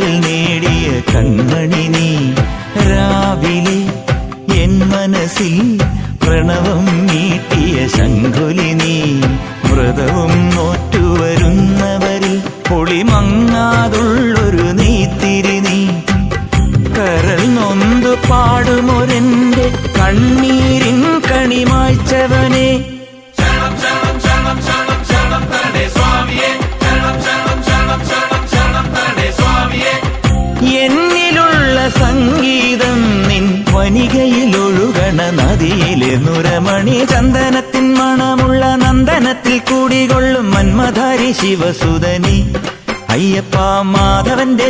നേടിയ കൺമണി നീ. രാവിലെ എൻ മനസ്സിൽ പ്രണവം നീട്ടിയ ശങ്കുലി നീ. വ്രതവും നോറ്റുവരുന്നവരിൽ പൊളിമങ്ങാതുള്ളൊരു നീത്തിരി നീ. കരൾ നൊന്തു പാടുമൊരെന്റെ കണ്ണീരിൻ കണിമായ്ച്ചവനെ. എന്നിലുള്ള സംഗീതം നിൻ വനികയിലൊഴുകണ നദിയിലെ നുരമണി. ചന്ദനത്തിൻ മണമുള്ള നന്ദനത്തിൽ കൂടികൊള്ളും മന്മധാരി ശിവസുതനി. അയ്യപ്പ മാധവന്റെ